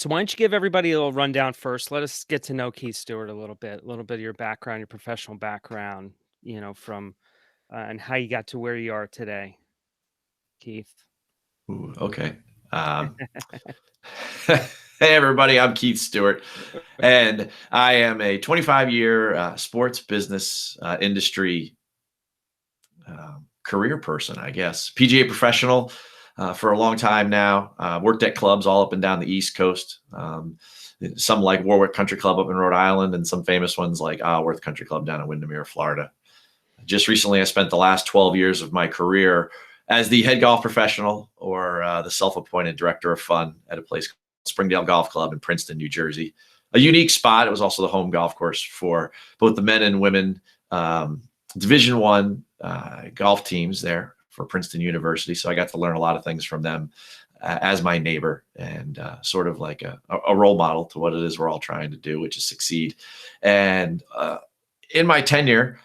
So why don't you give everybody a little rundown first? Let us get to know Keith Stewart a little bit of your background, your professional background, from and how you got to where you are today, Keith. Ooh, okay. Um, hey, everybody, I'm Keith Stewart, and I am a 25-year sports business industry career person, I guess. PGA professional for a long time now. Worked at clubs all up and down the East Coast. Some like Warwick Country Club up in Rhode Island, and some famous ones like Isleworth Country Club down in Windermere, Florida. Just recently, I spent the last 12 years of my career as the head golf professional or the self-appointed director of fun at a place called Springdale Golf Club in Princeton, New Jersey. A unique spot. It was also the home golf course for both the men and women Division One golf teams there for Princeton University. So I got to learn a lot of things from them as my neighbor and sort of like a role model to what it is we're all trying to do, which is succeed. And in my tenure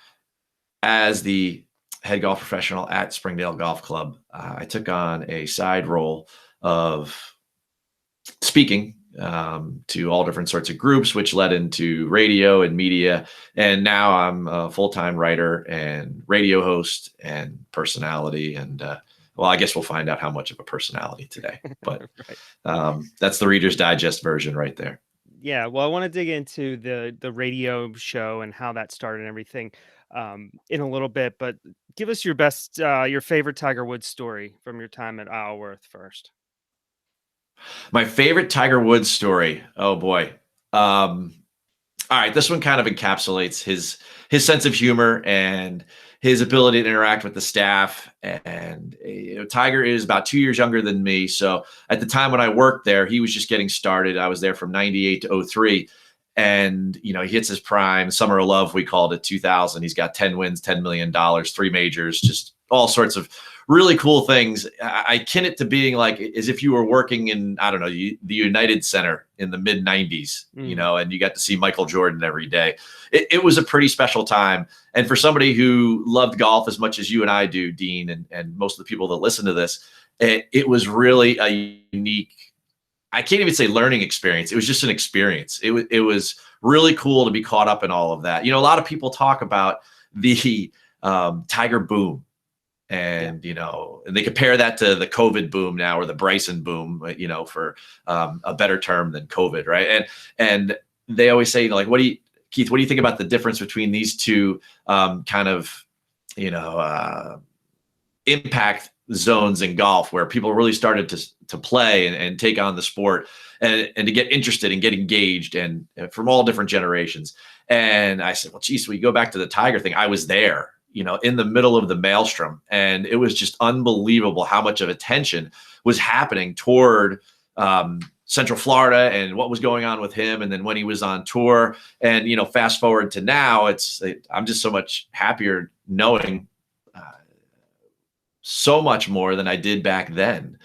as the head golf professional at Springdale Golf Club, I took on a side role of speaking to all different sorts of groups, which led into radio and media. And now I'm a full-time writer and radio host and personality. And well, I guess we'll find out how much of a personality today, but Right. that's the Reader's Digest version right there. Yeah, well, I want to dig into the radio show and how that started and everything in a little bit, but give us your favorite Tiger Woods story from your time at Isleworth first. My favorite Tiger Woods story. Oh boy. All right, this one kind of encapsulates his sense of humor and his ability to interact with the staff. And Tiger is about 2 years younger than me, so at the time when I worked there, he was just getting started. I was there from '98 to '03, and he hits his prime. Summer of Love, we called it, 2000. He's got 10 wins, $10 million, 3 majors, just all sorts of really cool things. I kin it to being like as if you were working in, I don't know, the United Center in the mid 90s, and you got to see Michael Jordan every day. It was a pretty special time. And for somebody who loved golf as much as you and I do, Dean, and most of the people that listen to this, it was really a unique, I can't even say learning experience. It was just an experience. It was really cool to be caught up in all of that. A lot of people talk about the Tiger boom. And, and they compare that to the COVID boom now, or the Bryson boom, for a better term than COVID. Right. And they always say, like, Keith, what do you think about the difference between these two kind of, impact zones in golf, where people really started to play and take on the sport and to get interested and get engaged, and from all different generations. And I said, well, geez, we go back to the Tiger thing. I was there, in the middle of the maelstrom. And it was just unbelievable how much of attention was happening toward Central Florida and what was going on with him. And then when he was on tour, and, fast forward to now, I'm just so much happier knowing so much more than I did back then,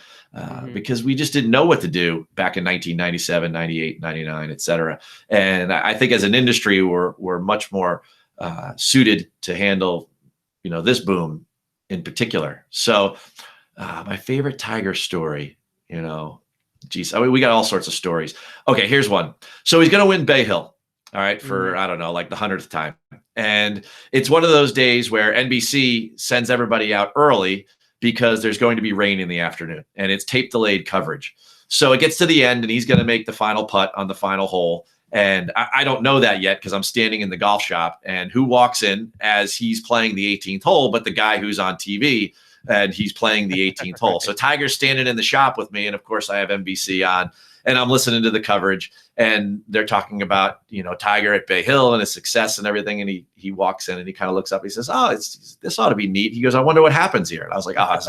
because we just didn't know what to do back in 1997, 98, 99, et cetera. And I think as an industry, we're much more suited to handle this boom in particular. So my favorite Tiger story, geez, I mean, we got all sorts of stories. Okay, here's one. So he's going to win Bay Hill, all right, for, I don't know, like the 100th time. And it's one of those days where NBC sends everybody out early because there's going to be rain in the afternoon, and it's tape delayed coverage. So it gets to the end, and he's going to make the final putt on the final hole. And I don't know that yet because I'm standing in the golf shop, and who walks in as he's playing the 18th hole but the guy who's on TV, and he's playing the 18th hole. So Tiger's standing in the shop with me, and of course I have NBC on, and I'm listening to the coverage, and they're talking about, Tiger at Bay Hill and his success and everything. And he walks in and he kind of looks up. He says, "Oh, this ought to be neat." He goes, "I wonder what happens here." And I was like, "Oh,"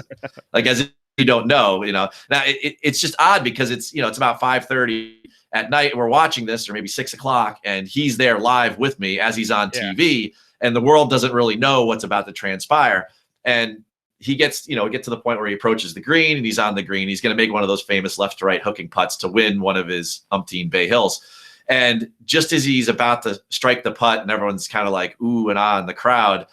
like as if you don't know, Now it's just odd because it's about 5:30 at night, and we're watching this, or maybe 6 o'clock, and he's there live with me as he's on TV, and the world doesn't really know what's about to transpire. And he gets, get to the point where he approaches the green, and he's on the green. He's going to make one of those famous left to right hooking putts to win one of his umpteen Bay Hills. And just as he's about to strike the putt, and everyone's kind of like ooh and ah in the crowd,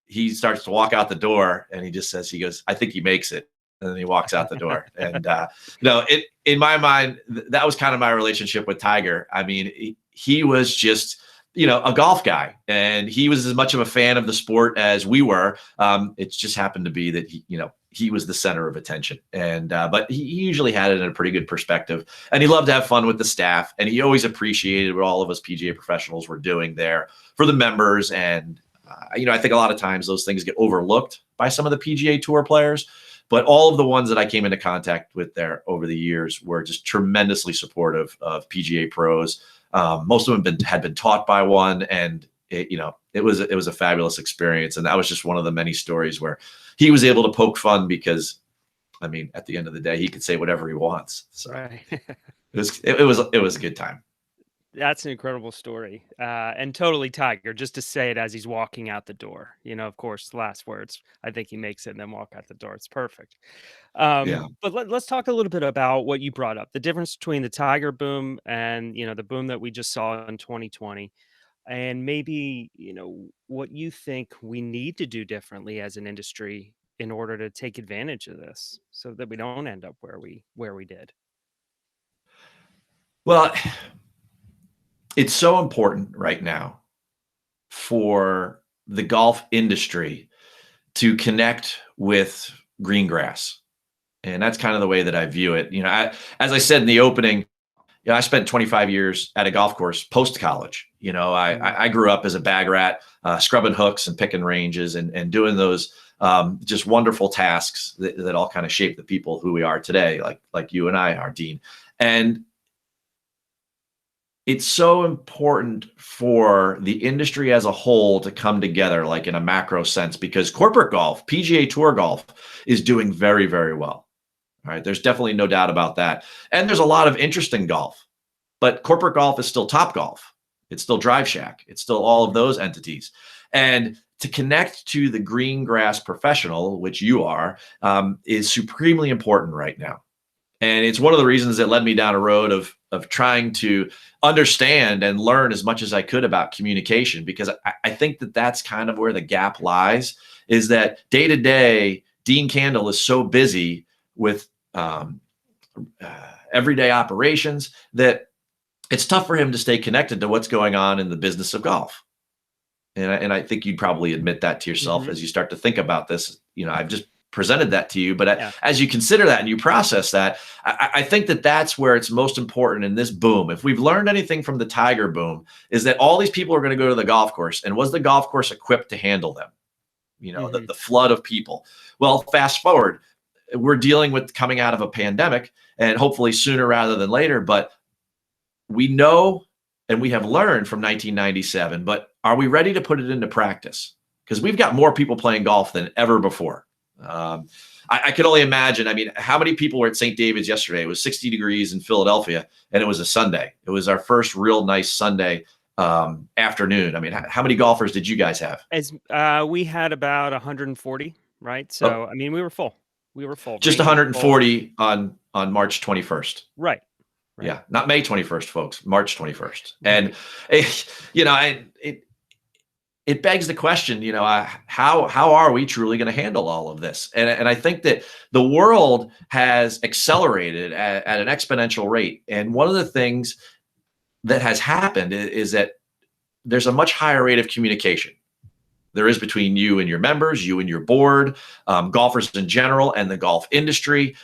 he starts to walk out the door, and he just says, he goes, "I think he makes it." And then he walks out the door. And no, in my mind, that was kind of my relationship with Tiger. I mean, he was just, a golf guy, and he was as much of a fan of the sport as we were. It just happened to be that he was the center of attention, and but he usually had it in a pretty good perspective, and he loved to have fun with the staff, and he always appreciated what all of us PGA professionals were doing there for the members. And I think a lot of times those things get overlooked by some of the PGA Tour players. But all of the ones that I came into contact with there over the years were just tremendously supportive of PGA pros. Most of them had been taught by one, and it was a fabulous experience. And that was just one of the many stories where he was able to poke fun because, I mean, at the end of the day, he could say whatever he wants. So Right. it was a good time. That's an incredible story, and totally Tiger. Just to say it as he's walking out the door. Of course, last words. I think he makes it and then walk out the door. It's perfect. Yeah. But let's talk a little bit about what you brought up, the difference between the Tiger boom and the boom that we just saw in 2020, and maybe what you think we need to do differently as an industry in order to take advantage of this, so that we don't end up where we did. Well, it's so important right now for the golf industry to connect with green grass. And that's kind of the way that I view it. As I said in the opening, I spent 25 years at a golf course post-college. I grew up as a bag rat, scrubbing hooks and picking ranges and doing those just wonderful tasks that all kind of shape the people who we are today, like you and I are, Dean. And it's so important for the industry as a whole to come together, like in a macro sense, because corporate golf, PGA Tour golf, is doing very, very well. All right, there's definitely no doubt about that. And there's a lot of interesting golf, but corporate golf is still Top Golf. It's still Drive Shack. It's still all of those entities. And to connect to the green grass professional, which you are, is supremely important right now. And it's one of the reasons that led me down a road of trying to understand and learn as much as I could about communication, because I think that that's kind of where the gap lies, is that day to day, Dean Kandle is so busy with everyday operations that it's tough for him to stay connected to what's going on in the business of golf. And I think you'd probably admit that to yourself as you start to think about this. I've just presented that to you, but as you consider that and you process that, I think that that's where it's most important in this boom. If we've learned anything from the Tiger boom, is that all these people are going to go to the golf course, and was the golf course equipped to handle them? The flood of people. Well, fast forward, we're dealing with coming out of a pandemic, and hopefully sooner rather than later, but we know and we have learned from 1997, but are we ready to put it into practice? Because we've got more people playing golf than ever before. I can only imagine. I mean, how many people were at St. David's yesterday? It was 60 degrees in Philadelphia, and it was a Sunday. It was our first real nice Sunday afternoon. I mean, how many golfers did you guys have? As we had about 140, right? So, I mean, we were full. We were full. Just 140 on March 21st. Right. Yeah, not May 21st, folks. March 21st. And it begs the question, how are we truly going to handle all of this? And I think that the world has accelerated at an exponential rate. And one of the things that has happened is that there's a much higher rate of communication. There is between you and your members, you and your board, golfers in general, and the golf industry.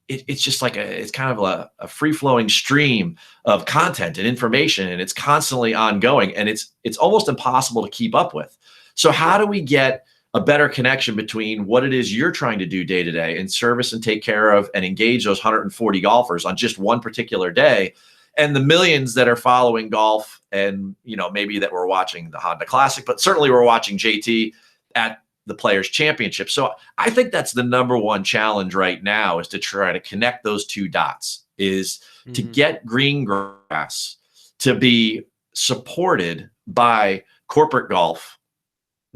It's just like it's kind of a free-flowing stream of content and information, and it's constantly ongoing, and it's almost impossible to keep up with. So how do we get a better connection between what it is you're trying to do day to day and service and take care of and engage those 140 golfers on just one particular day, and the millions that are following golf, and maybe that we're watching the Honda Classic, but certainly we're watching JT at the Players Championship. So I think that's the number one challenge right now, is to try to connect those two dots, is to get green grass to be supported by corporate golf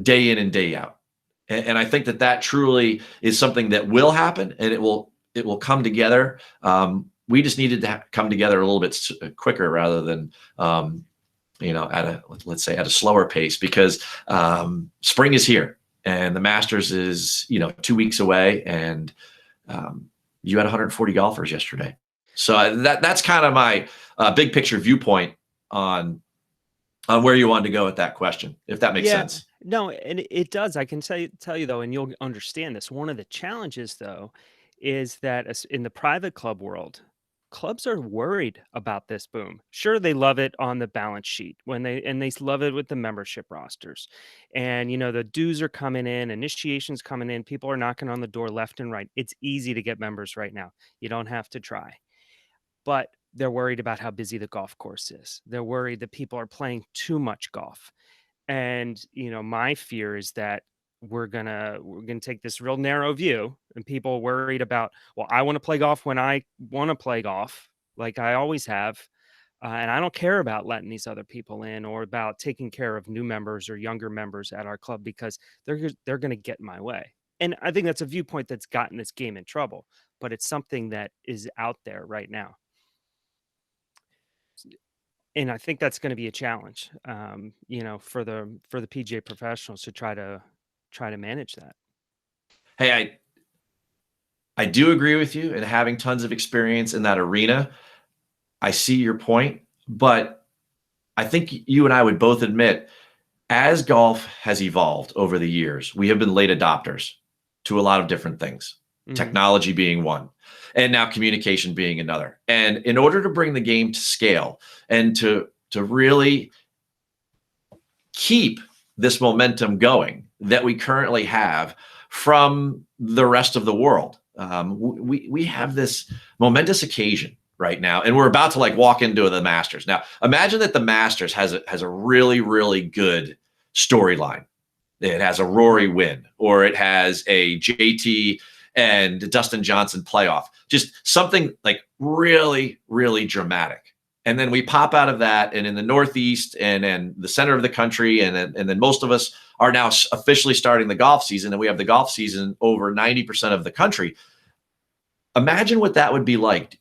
day in and day out. And I think that at is something that will happen, and it will come together. We just needed to come together a little bit quicker rather than, let's say at a slower pace, because spring is here. and the Masters is, 2 weeks away, and you had 140 golfers yesterday. So that's kind of my big picture viewpoint on where you wanted to go with that question, if that makes Yeah, sense. no, and it does. I can tell you though, and you'll understand this. One of the challenges though is that in the private club world, clubs are worried about this boom. Sure, they love it on the balance sheet they love it with the membership rosters. And the dues are coming in, initiations coming in, people are knocking on the door left and right. It's easy to get members right now. You don't have to try. But they're worried about how busy the golf course is. They're worried that people are playing too much golf. And, my fear is that we're gonna take this real narrow view, and people worried about, well, I want to play golf when I want to play golf, like I always have, and I don't care about letting these other people in or about taking care of new members or younger members at our club because they're gonna get in my way. And I think that's a viewpoint that's gotten this game in trouble, but it's something that is out there right now. And I think that's gonna be a challenge, for the PGA professionals to try to manage that. Hey, I do agree with you, and having tons of experience in that arena, I see your point, but I think you and I would both admit, as golf has evolved over the years, we have been late adopters to a lot of different things, Mhm. technology being one, and now communication being another. And in order to bring the game to scale and to really keep this momentum going that we currently have from the rest of the world, we have this momentous occasion right now, and we're about to like walk into the Masters. Now, imagine that the Masters has a really, really good storyline. It has a Rory win, or it has a JT and Dustin Johnson playoff. Just something like really, really dramatic. And then we pop out of that, and in the Northeast and the center of the country, and then most of us are now officially starting the golf season, and we have the golf season over 90% of the country. Imagine what that would be like.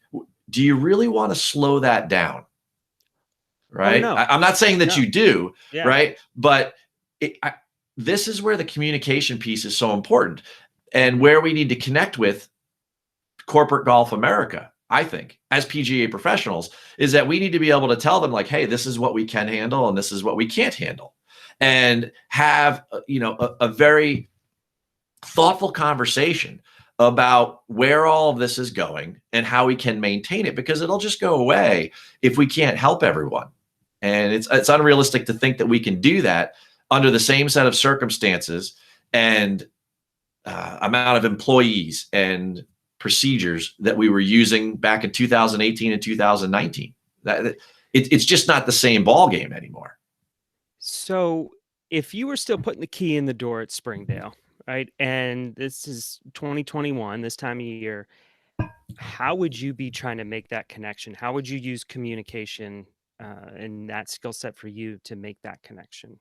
Do you really want to slow that down? Oh, Right? no. I'm not saying that No. you do, Yeah. right? But this is where the communication piece is so important, and Mhm. where we need to connect with corporate golf America, I think, as PGA professionals, is that we need to be able to tell them, like, hey, this is what we can handle and this is what we can't handle. And have, a very thoughtful conversation about where all of this is going and how we can maintain it, because it'll just go away if we can't help everyone. And it's unrealistic to think that we can do that under the same set of circumstances and amount of employees and procedures that we were using back in 2018 and 2019. It's just not the same ball game anymore. So, if you were still putting the key in the door at Springdale, right, and this is 2021, this time of year, how would you be trying to make that connection? How would you use communication, and that skill set for you to make that connection,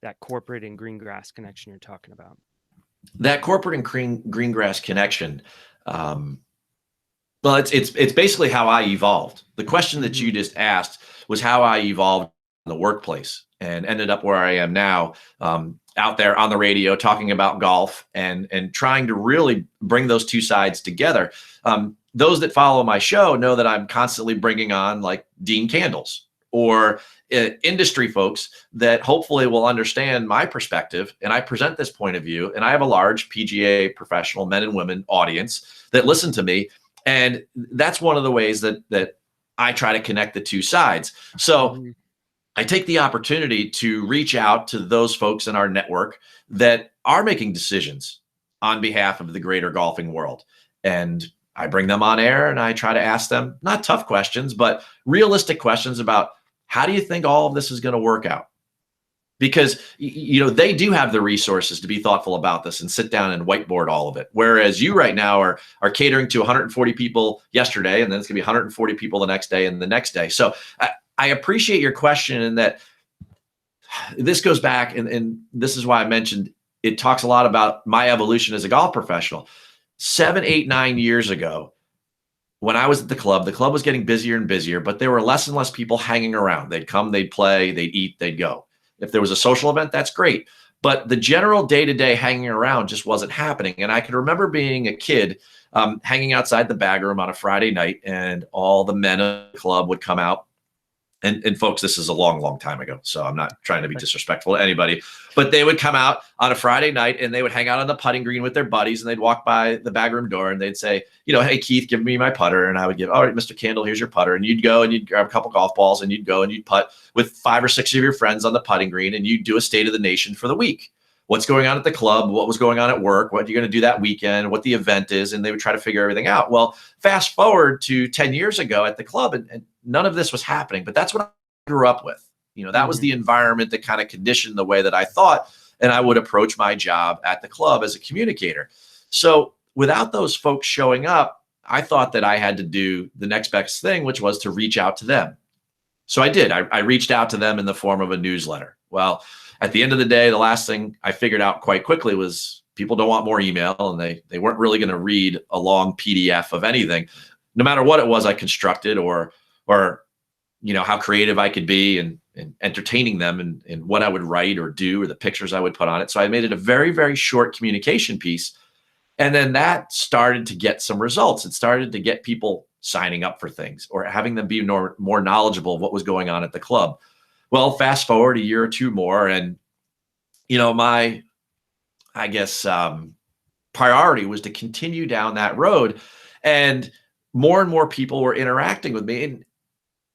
that corporate and green grass connection you're talking about? That corporate and green grass connection. Um, well, it's basically how I evolved. The question that you Mhm. just asked was how I evolved in the workplace and ended up where I am now, out there on the radio talking about golf and trying to really bring those two sides together. Those that follow my show know that I'm constantly bringing on like Dean Candles or industry folks that hopefully will understand my perspective, and I present this point of view, and I have a large PGA professional men and women audience that listen to me, and that's one of the ways that I try to connect the two sides. So Mhm. I take the opportunity to reach out to those folks in our network that are making decisions on behalf of the greater golfing world. And I bring them on air and I try to ask them not tough questions, but realistic questions about how do you think all of this is going to work out? Because they do have the resources to be thoughtful about this and sit down and whiteboard all of it, whereas you right now are catering to 140 people yesterday, and then it's going to be 140 people the next day and the next day. So I appreciate your question, in that this goes back, and this is why I mentioned it talks a lot about my evolution as a golf professional. 7, 8, 9 years ago, when I was at the club was getting busier and busier, but there were less and less people hanging around. They'd come, they'd play, they'd eat, they'd go. If there was a social event, that's great. but the general day-to-day hanging around just wasn't happening. And I can remember being a kid, hanging outside the bag room on a Friday night, and all the men of the club would come out. And folks, this is a long, long time ago, so I'm not trying to be disrespectful to anybody, but they would come out on a Friday night and they would hang out on the putting green with their buddies, and they'd walk by the bag room door and they'd say, hey, Keith, give me my putter. And I would give, all right, Mr. Kandle, here's your putter. And you'd go and you'd grab a couple golf balls and you'd go and you'd putt with 5 or 6 of your friends on the putting green, and you'd do a state of the nation for the week. What's going on at the club, what was going on at work, what you're going to do that weekend, what the event is, and they would try to figure everything out. Well, fast forward to 10 years ago at the club, and none of this was happening, but that's what I grew up with. That was the environment that kind of conditioned the way that I thought, and I would approach my job at the club as a communicator. So without those folks showing up, I thought that I had to do the next best thing, which was to reach out to them. So I did. I reached out to them in the form of a newsletter. Well, at the end of the day, the last thing I figured out quite quickly was people don't want more email, and they weren't really going to read a long PDF of anything, no matter what it was I constructed, or how creative I could be and entertaining them, and what I would write or do, or the pictures I would put on it. So I made it a very, very short communication piece. And then that started to get some results. It started to get people signing up for things, or having them be more knowledgeable of what was going on at the club. Well, fast forward a year or two more, and my, I guess, priority was to continue down that road, and more people were interacting with me.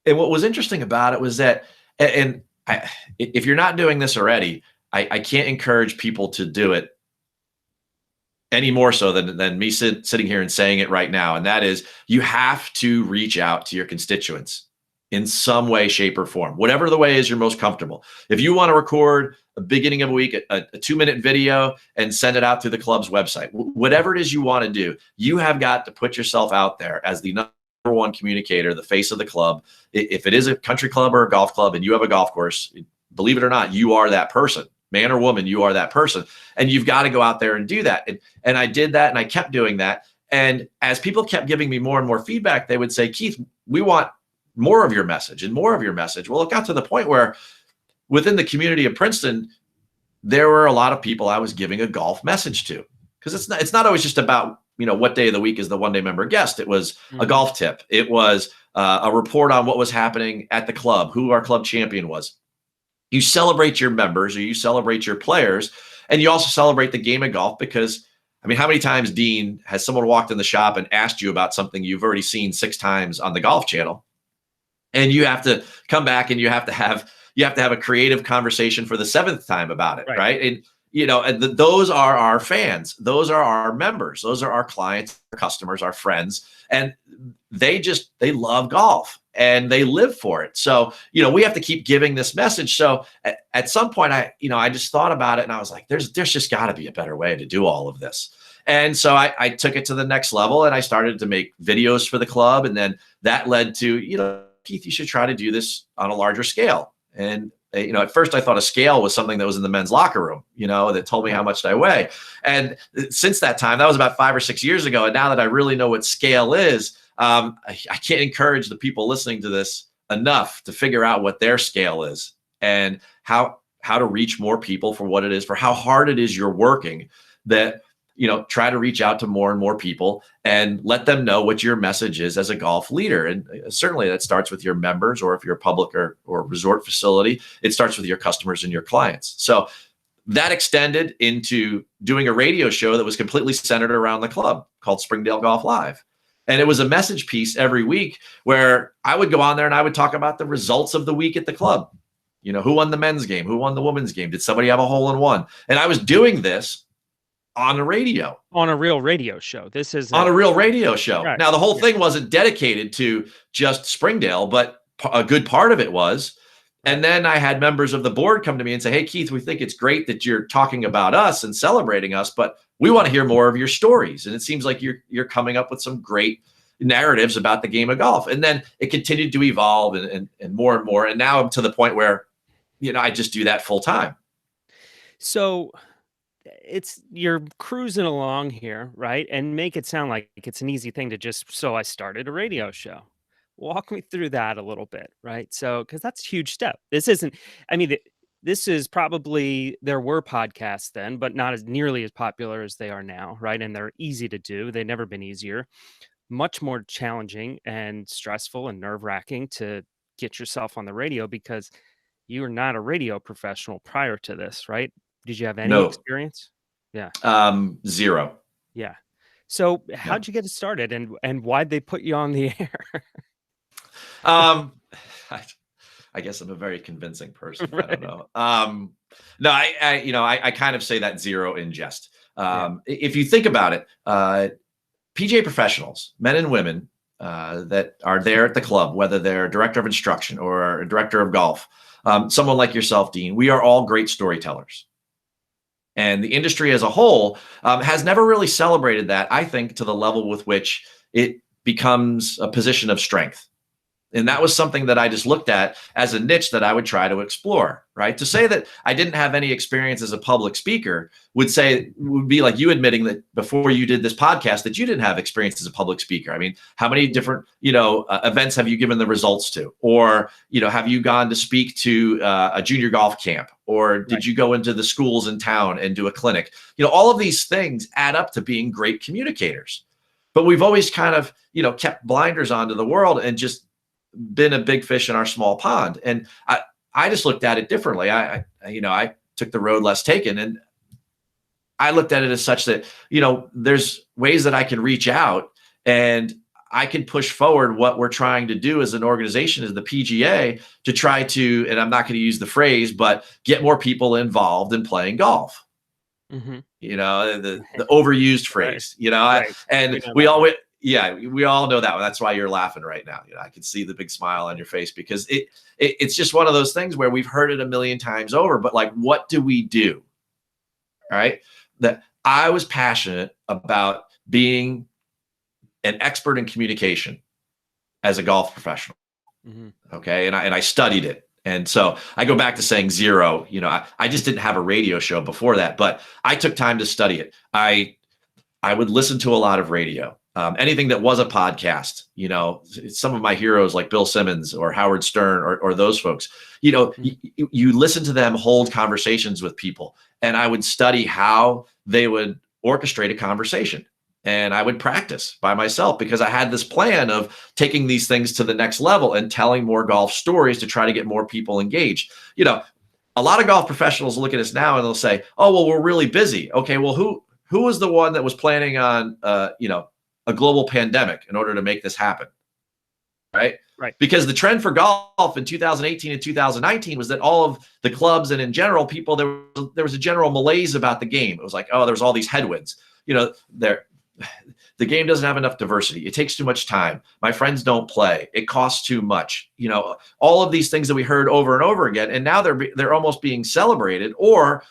And what was interesting about it was that, if you're not doing this already, I can't encourage people to do it any more so than me sitting here and saying it right now. And that is, you have to reach out to your constituents in some way, shape, or form, whatever the way is you're most comfortable. If you want to record a beginning of a week, a 2-minute video, and send it out through the club's website, whatever it is you want to do, you have got to put yourself out there as the number one communicator, the face of the club. If it is a country club or a golf club and you have a golf course, believe it or not, you are that person. Man or woman, you are that person. And you've got to go out there and do that. And I did that, and I kept doing that. And as people kept giving me more and more feedback, they would say, Keith, we want more of your message and more of your message. Well, it got to the point where within the community of Princeton, there were a lot of people I was giving a golf message to, because it's not always just about, what day of the week is the one-day member guest. It was a golf tip. It was a report on what was happening at the club, who our club champion was. You celebrate your members, or you celebrate your players, and you also celebrate the game of golf, because, how many times, Dean, has someone walked in the shop and asked you about something you've already seen 6 times on the Golf Channel, and you have to come back and you have to have a creative conversation for the 7th time about it, right? And those are our fans, those are our members, those are our clients, our customers, our friends, and they love golf and they live for it. So, we have to keep giving this message. So at some point, I just thought about it, and I was like, there's just got to be a better way to do all of this. And so I took it to the next level, and I started to make videos for the club. And then that led to, Keith, you should try to do this on a larger scale. And at first I thought a scale was something that was in the men's locker room, that told me how much I weigh. And since that time, that was about 5 or 6 years ago. And now that I really know what scale is, I can't encourage the people listening to this enough to figure out what their scale is, and how to reach more people for what it is, for how hard it is you're working, that, try to reach out to more and more people and let them know what your message is as a golf leader. And certainly that starts with your members, or if you're a public or resort facility, it starts with your customers and your clients. So that extended into doing a radio show that was completely centered around the club, called Springdale Golf Live. And it was a message piece every week where I would go on there and I would talk about the results of the week at the club. Who won the men's game? Who won the women's game? Did somebody have a hole in one? And I was doing this on the radio. On a real radio show. This is on a real radio show. Right. Now, the whole thing wasn't dedicated to just Springdale, but a good part of it was. And then I had members of the board come to me and say, hey, Keith, we think it's great that you're talking about us and celebrating us, but we want to hear more of your stories. And it seems like you're coming up with some great narratives about the game of golf. And then it continued to evolve and more and more. And now I'm to the point where, I just do that full time. So you're cruising along here, right? And make it sound like it's an easy thing to just, so I started a radio show. Walk me through that a little bit, right? So, because that's a huge step. This isn't, I mean, this is probably, there were podcasts then, but not as nearly as popular as they are now, right? And they're easy to do. They've never been easier. Much more challenging and stressful and nerve-wracking to get yourself on the radio, because you were not a radio professional prior to this, right? Did you have any No, experience? Yeah. zero. Yeah. So No. how'd you get it started, and why'd they put you on the air? Um, I, I guess I'm a very convincing person. I don't Right. know. No, I kind of say that zero in jest. Yeah. If you think about it, PGA professionals, men and women that are there at the club, whether they're a director of instruction or a director of golf, someone like yourself, Dean, we are all great storytellers. And the industry as a whole has never really celebrated that, I think, to the level with which it becomes a position of strength. And that was something that I just looked at as a niche that I would try to explore, right? To say that I didn't have any experience as a public speaker would be like you admitting that before you did this podcast that you didn't have experience as a public speaker. I mean, how many different, events have you given the results to? Or, have you gone to speak to a junior golf camp? Or did Right. you go into the schools in town and do a clinic? All of these things add up to being great communicators. But we've always kind of, kept blinders onto the world and just been a big fish in our small pond. And I just looked at it differently. I took the road less taken, and I looked at it as such that, there's ways that I can reach out and I can push forward what we're trying to do as an organization, as the PGA, to try to, and I'm not going to use the phrase, but get more people involved in playing golf. Hmm. The overused Right. phrase, Right. We and know we that one. always, yeah, we all know that one. That's why you're laughing right now. I can see the big smile on your face because it's just one of those things where we've heard it a million times over, but like, what do we do? All right. That I was passionate about being an expert in communication as a golf professional. Hmm. Okay. And I studied it. And so I go back to saying zero. I just didn't have a radio show before that, but I took time to study it. I would listen to a lot of radio, anything that was a podcast. Some of my heroes like Bill Simmons or Howard Stern or those folks. You listen to them hold conversations with people, and I would study how they would orchestrate a conversation. And I would practice by myself because I had this plan of taking these things to the next level and telling more golf stories to try to get more people engaged. A lot of golf professionals look at us now and they'll say, "Oh, well, we're really busy." Okay, well, who was the one that was planning on a global pandemic in order to make this happen? Right? Right. Because the trend for golf in 2018 and 2019 was that all of the clubs and in general people, there was a general malaise about the game. It was like, oh, there's all these headwinds. The game doesn't have enough diversity. It takes too much time. My friends don't play. It costs too much. All of these things that we heard over and over again, and now they're almost being celebrated. Or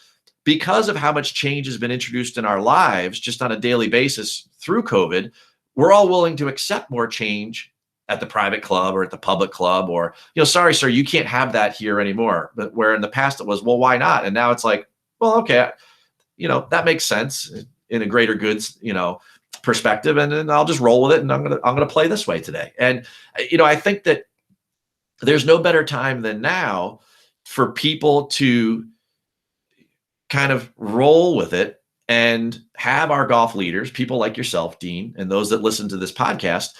because of how much change has been introduced in our lives just on a daily basis through COVID, we're all willing to accept more change at the private club or at the public club, or, sorry, sir, you can't have that here anymore. But where in the past it was, well, why not? And now it's like, well, okay, that makes sense in a greater goods, perspective. And then I'll just roll with it. And I'm going to play this way today. And, I think that there's no better time than now for people to kind of roll with it and have our golf leaders, people like yourself, Dean, and those that listen to this podcast,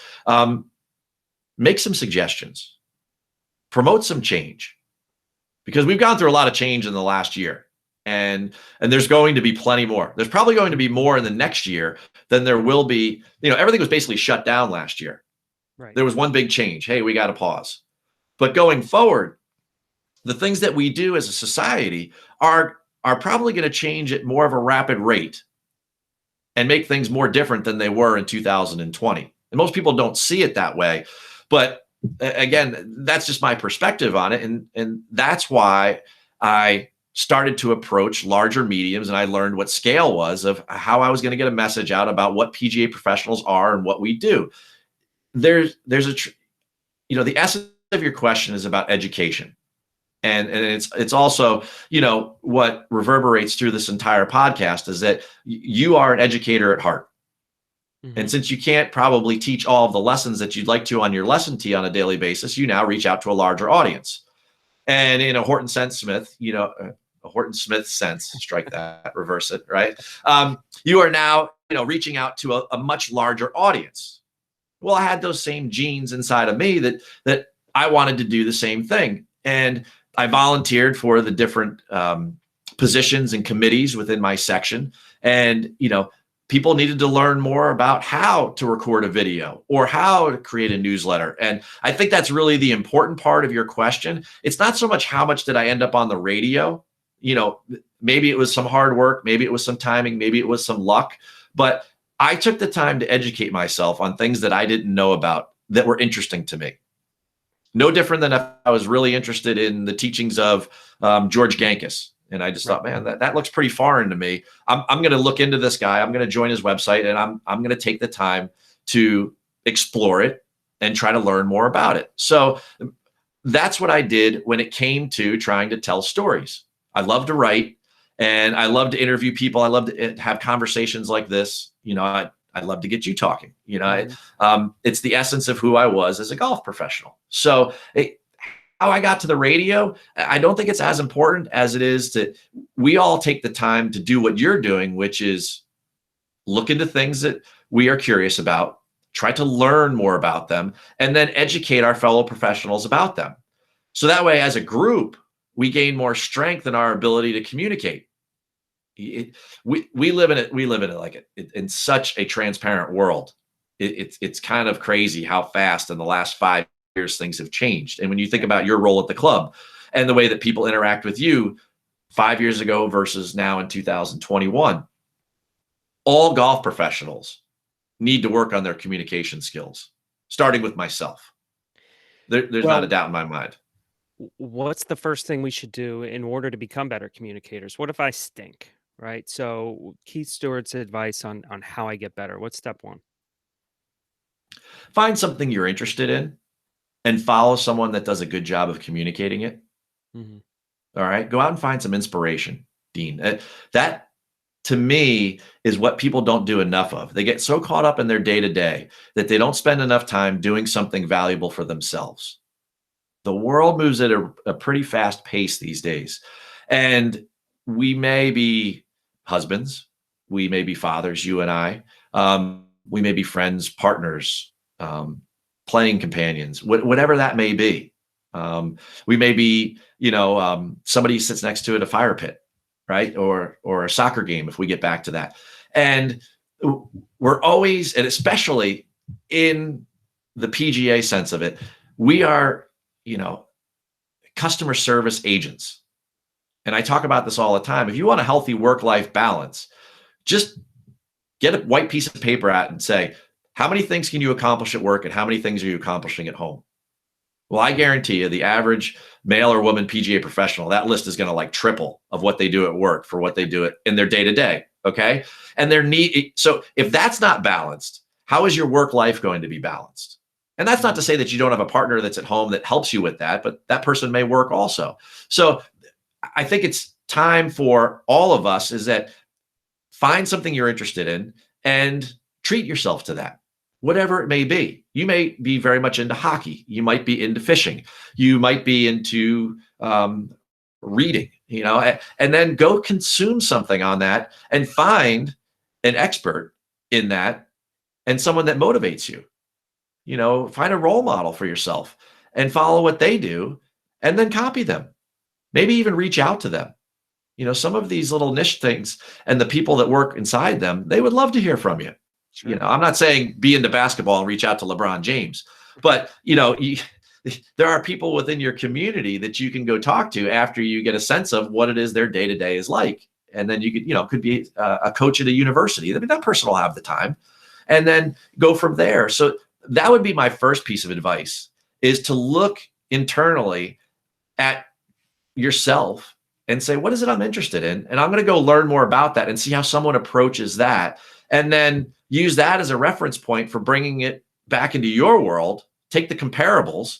make some suggestions, promote some change, because we've gone through a lot of change in the last year. And there's going to be plenty more. There's probably going to be more in the next year than there will be. Everything was basically shut down last year. Right. There was one big change. Hey, we got to pause. But going forward, the things that we do as a society are probably going to change at more of a rapid rate and make things more different than they were in 2020. And most people don't see it that way. But again, that's just my perspective on it. And that's why I started to approach larger mediums, and I learned what scale was of how I was going to get a message out about what PGA professionals are and what we do. The essence of your question is about education. And it's also, what reverberates through this entire podcast is that you are an educator at heart. Mm-hmm. And since you can't probably teach all of the lessons that you'd like to on your lesson tee on a daily basis, you now reach out to a larger audience. And in a Horton sense, Smith, a Horton Smith sense, strike that, reverse it, right? You are now, reaching out to a much larger audience. Well, I had those same genes inside of me that I wanted to do the same thing, and I volunteered for the different positions and committees within my section, and people needed to learn more about how to record a video or how to create a newsletter. And I think that's really the important part of your question. It's not so much how much did I end up on the radio. Maybe it was some hard work, maybe it was some timing, maybe it was some luck, but I took the time to educate myself on things that I didn't know about that were interesting to me. No different than if I was really interested in the teachings of George Gankis. And I just Right. thought, man, that looks pretty foreign to me. I'm going to look into this guy. I'm going to join his website, and I'm going to take the time to explore it and try to learn more about it. So that's what I did when it came to trying to tell stories. I love to write, and I love to interview people. I love to have conversations like this. I'd love to get you talking. Mhm. It's the essence of who I was as a golf professional. So how I got to the radio, I don't think it's as important as it is that we all take the time to do what you're doing, which is look into things that we are curious about, try to learn more about them, and then educate our fellow professionals about them. So that way, as a group, we gain more strength in our ability to communicate. We live in it. We live in it like in such a transparent world. It's kind of crazy how fast in the last 5 years things have changed. And when you think about your role at the club and the way that people interact with you 5 years ago versus now in 2021, all golf professionals need to work on their communication skills, starting with myself. There's not a Well, doubt in my mind. what's the first thing we should do in order to become better communicators? What if I stink? Right. So Keith Stewart's advice on how I get better. What's step one? Find something you're interested in and follow someone that does a good job of communicating it. Mhm. All right. Go out and find some inspiration, Dean. That to me is what people don't do enough of. They get so caught up in their day to day that they don't spend enough time doing something valuable for themselves. The world moves at a pretty fast pace these days. And we may be husbands, we may be fathers, you and I, we may be friends, partners, playing companions, whatever that may be. We may be, somebody sits next to it, a fire pit, right? Or a soccer game, if we get back to that. And we're always, and especially in the PGA sense of it, we are, you know, customer service agents. And I talk about this all the time. If you want a healthy work-life balance, just get a white piece of paper out and say, how many things can you accomplish at work and how many things are you accomplishing at home? Well, I guarantee you the average male or woman PGA professional, that list is going to like triple of what they do at work for what they do it in their day to day. Okay. And their need. So if that's not balanced, how is your work life going to be balanced? And that's not to Mhm. say that you don't have a partner that's at home that helps you with that, but that person may work also. So I think it's time for all of us is that find something you're interested in and treat yourself to that, whatever it may be. You may be very much into hockey. You might be into fishing. You might be into reading, and then go consume something on that and find an expert in that and someone that motivates you. Find a role model for yourself and follow what they do and then copy them. Maybe even reach out to them. Some of these little niche things and the people that work inside them, they would love to hear from you. Sure. I'm not saying be into basketball and reach out to LeBron James, but there are people within your community that you can go talk to after you get a sense of what it is their day to day is like. And then you could be a coach at a university. I mean, that person will have the time and then go from there. So that would be my first piece of advice is to look internally at yourself and say, what is it I'm interested in? And I'm going to go learn more about that and see how someone approaches that. And then use that as a reference point for bringing it back into your world, take the comparables,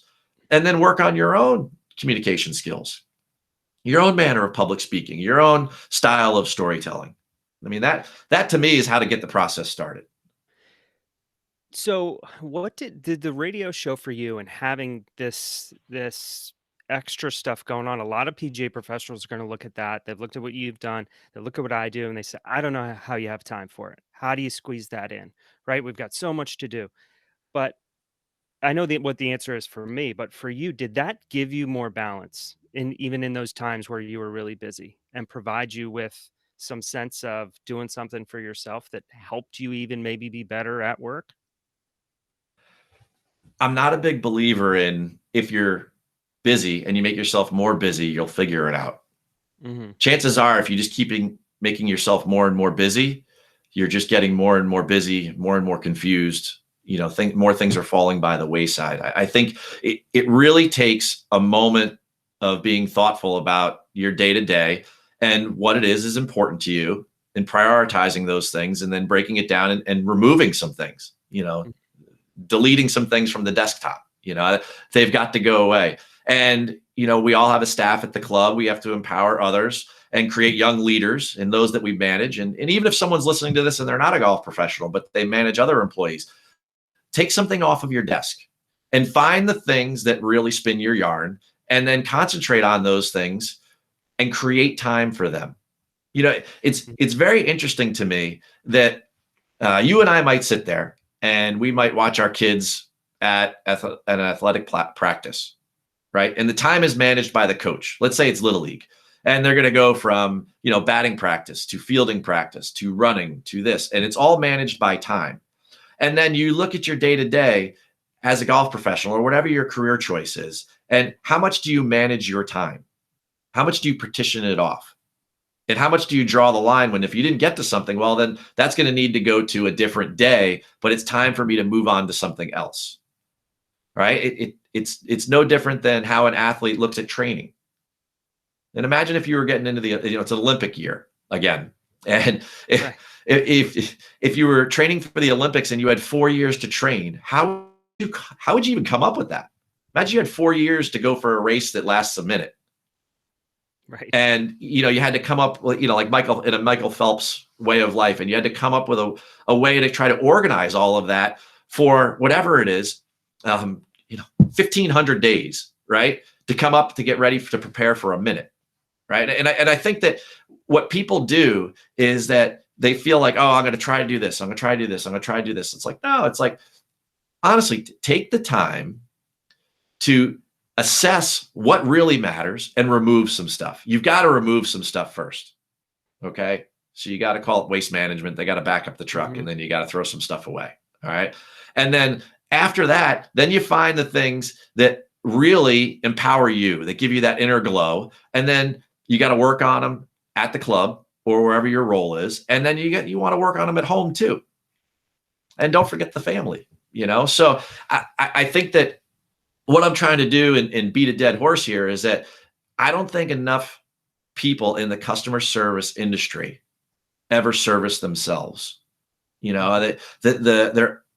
and then work on your own communication skills, your own manner of public speaking, your own style of storytelling. I mean, that to me is how to get the process started. So, what did the radio show for you and having this extra stuff going on. A lot of PGA professionals are going to look at that. They've looked at what you've done. They look at what I do, and they say, "I don't know how you have time for it. How do you squeeze that in?" Right? We've got so much to do. But I know what the answer is for me. But for you, did that give you more balance in even in those times where you were really busy, and provide you with some sense of doing something for yourself that helped you even maybe be better at work? I'm not a big believer in if you're busy and you make yourself more busy, you'll figure it out. Hmm. Chances are, if you just keeping making yourself more and more busy, you're just getting more and more busy, more and more confused. Think more things are falling by the wayside. I think it really takes a moment of being thoughtful about your day to day and what it is important to you, and prioritizing those things, and then breaking it down and removing some things. Deleting some things from the desktop. They've got to go away. And we all have a staff at the club. We have to empower others and create young leaders and those that we manage. And even if someone's listening to this and they're not a golf professional, but they manage other employees, take something off of your desk and find the things that really spin your yarn, and then concentrate on those things and create time for them. It's very interesting to me that you and I might sit there and we might watch our kids at an athletic practice, right? And the time is managed by the coach. Let's say it's Little League. And they're going to go from, batting practice to fielding practice to running to this. And it's all managed by time. And then you look at your day to day as a golf professional, or whatever your career choice is, and how much do you manage your time? How much do you partition it off? And how much do you draw the line when, if you didn't get to something, well, then that's going to need to go to a different day, but it's time for me to move on to something else, right? It's no different than how an athlete looks at training. And imagine if you were getting into it's an Olympic year again. And Right. if you were training for the Olympics and you had 4 years to train, how would you even come up with that? Imagine you had 4 years to go for a race that lasts a minute. Right. And you had to come up with, like Michael, in a Michael Phelps way of life, and you had to come up with a way to try to organize all of that for whatever it is, 1,500 days, right? To come up to get ready to prepare for a minute, right? And I think that what people do is that they feel like, oh, I'm going to try to do this. I'm going to try to do this. I'm going to try to do this. It's like, no, it's like, honestly, take the time to assess what really matters and remove some stuff. You've got to remove some stuff first. Okay. So you got to call it waste management. They got to back up the truck, and then you got to throw some stuff away. All right. And then after that, then you find the things that really empower you, that give you that inner glow. And then you got to work on them at the club or wherever your role is. And then you want to work on them at home too. And don't forget the family, So I think that what I'm trying to do and beat a dead horse here is that I don't think enough people in the customer service industry ever service themselves.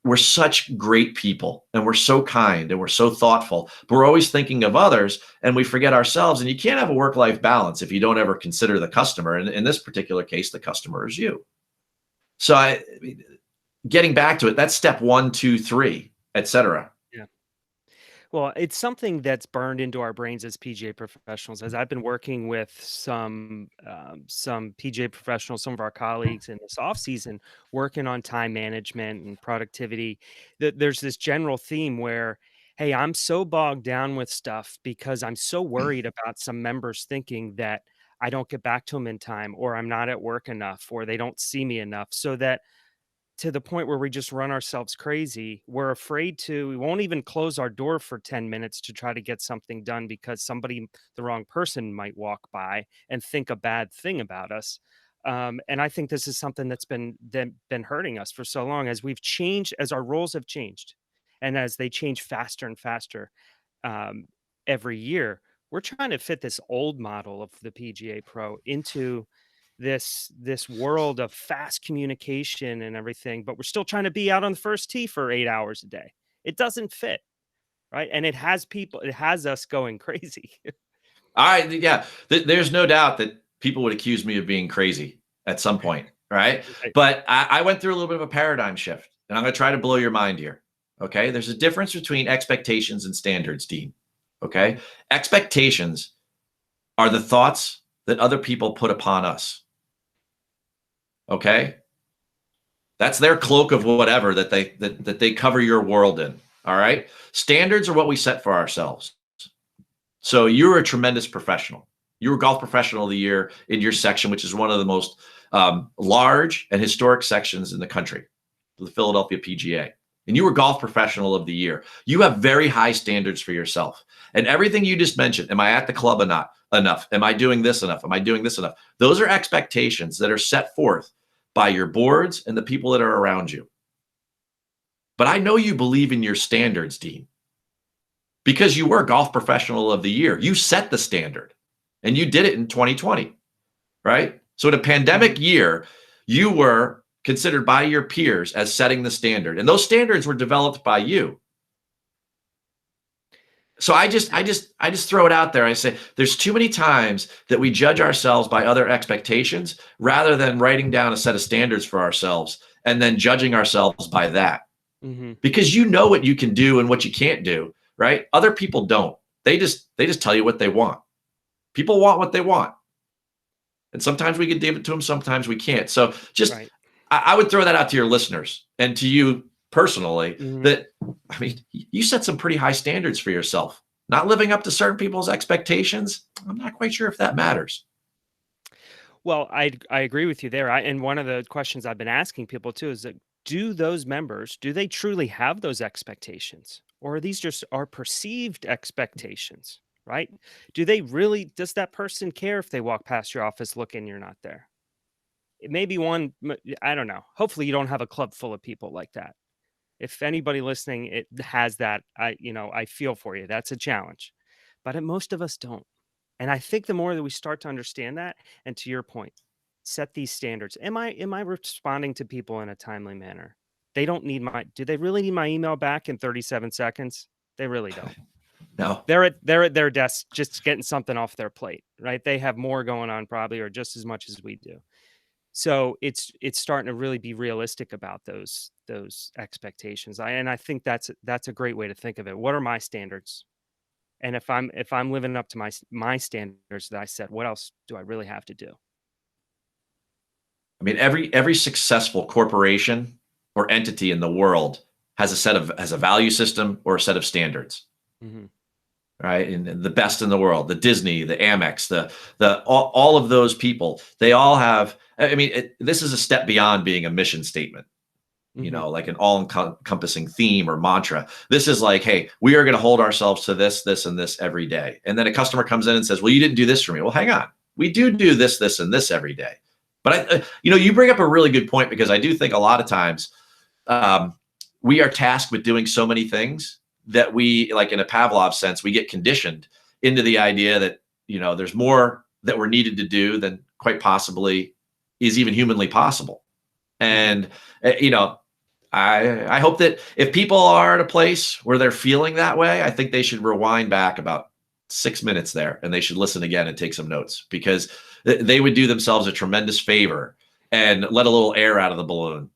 We're such great people, and we're so kind, and we're so thoughtful, but we're always thinking of others, and we forget ourselves. And you can't have a work-life balance if you don't ever consider the customer. And in this particular case, the customer is you. So getting back to it, that's step 1, 2, 3, etc. Well, it's something that's burned into our brains as PGA professionals. As I've been working with some PGA professionals, some of our colleagues in this off season, working on time management and productivity, there's this general theme where, hey, I'm so bogged down with stuff because I'm so worried about some members thinking that I don't get back to them in time, or I'm not at work enough, or they don't see me enough, so that to the point where we just run ourselves crazy. We won't even close our door for 10 minutes to try to get something done because the wrong person might walk by and think a bad thing about us. And I think this is something that's been hurting us for so long, as we've changed, as our roles have changed, and as they change faster and faster um, every year. We're trying to fit this old model of the PGA Pro into this world of fast communication and everything, but we're still trying to be out on the first tee for 8 hours a day. It doesn't fit, right? And it has us going crazy. Yeah, there's no doubt that people would accuse me of being crazy at some point, right? Right. But I went through a little bit of a paradigm shift, and I'm going to try to blow your mind here. Okay, there's a difference between expectations and standards, Dean. Okay. Expectations are the thoughts that other people put upon us. Okay. That's their cloak of whatever that they cover your world in. All right. Standards are what we set for ourselves. So you're a tremendous professional. You were golf professional of the year in your section, which is one of the most large and historic sections in the country, the Philadelphia PGA. And you were golf professional of the year. You have very high standards for yourself. And everything you just mentioned, am I at the club or not enough? Am I doing this enough? Am I doing this enough? Those are expectations that are set forth by your boards and the people that are around you. But I know you believe in your standards, Dean, because you were golf professional of the year. You set the standard and you did it in 2020, right? So in a pandemic year, you were considered by your peers as setting the standard, and those standards were developed by you. So I just throw it out there. I say there's too many times that we judge ourselves by other expectations rather than writing down a set of standards for ourselves and then judging ourselves by that. Because you know what you can do and what you can't do, right? Other people don't. They just tell you what they want. People want what they want. And sometimes we can give it to them, sometimes we can't. So just I would throw that out to your listeners and to you personally that, I mean, you set some pretty high standards for yourself. Not living up to certain people's expectations, I'm not quite sure if that matters. Well, I agree with you there. And one of the questions I've been asking people too is that do those members, do they truly have those expectations? Or are these just our perceived expectations, right? Do they really, does that person care if they walk past your office looking you're not there? It may be one, I don't know. Hopefully you don't have a club full of people like that. If anybody listening it has that, I feel for you. That's a challenge. But most of us don't. And I think the more that we start to understand that, and to your point, set these standards. Am I responding to people in a timely manner? They don't need do they really need my email back in 37 seconds? They really don't. No. They're at their desk just getting something off their plate, right? They have more going on probably, or just as much as we do. So it's starting to really be realistic about those expectations. I think that's a great way to think of it. What are my standards? And if I'm living up to my standards that I set, what else do I really have to do? I mean, every successful corporation or entity in the world has a value system or a set of standards. Right? And the best in the world, the Disney, the Amex, all of those people, they all have, I mean, this is a step beyond being a mission statement, like an all-encompassing theme or mantra. This is like, hey, we are going to hold ourselves to this, and this every day. And then a customer comes in and says, well, you didn't do this for me. Well, hang on. We do this, and this every day. But you bring up a really good point, because I do think a lot of times we are tasked with doing so many things that we, like in a Pavlov sense, we get conditioned into the idea that, there's more that we're needed to do than quite possibly is even humanly possible. And, I hope that if people are at a place where they're feeling that way, I think they should rewind back about 6 minutes there, and they should listen again and take some notes, because they would do themselves a tremendous favor and let a little air out of the balloon.